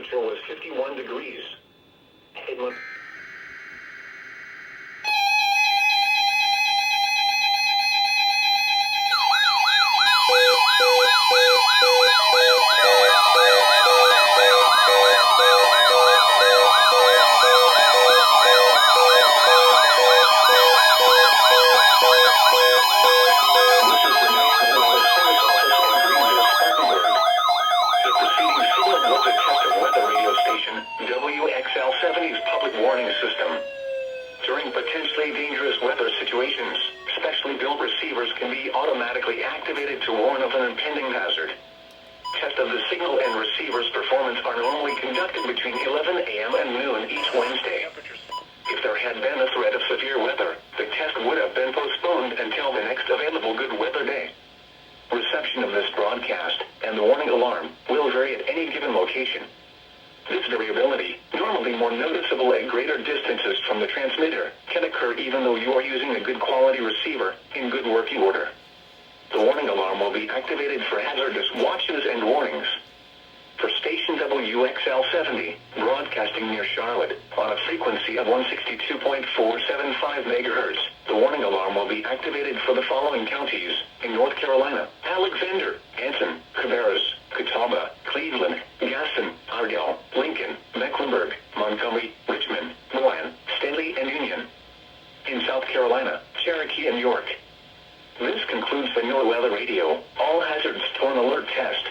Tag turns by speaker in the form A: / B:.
A: temperature was 51 degrees. It must... WXL70's public warning system. During potentially dangerous weather situations, specially built receivers can be automatically activated to warn of an impending hazard. Tests of the signal and receiver's performance are normally conducted between 11 a.m. and noon each Wednesday. If there had been a threat of severe weather, the test would have been postponed until the next available good weather day. Reception of this broadcast and the warning alarm will vary at any given location. This variability, normally more noticeable at greater distances from the transmitter, can occur even though you are using a good quality receiver in good working order. The warning alarm will be activated for hazardous watches and warnings. For station WXL70, broadcasting near Charlotte, on a frequency of 162.475 MHz, the warning alarm will be activated for the following counties in North Carolina: Alexander, Anson, Cabarrus, Catawba, Cleveland, Gaston, Argyle, Lincoln, Mecklenburg, Montgomery, Richmond, Milan, Stanley, and Union. In South Carolina, Cherokee and York. This concludes the NOAA Weather Radio All Hazards Torn Alert Test.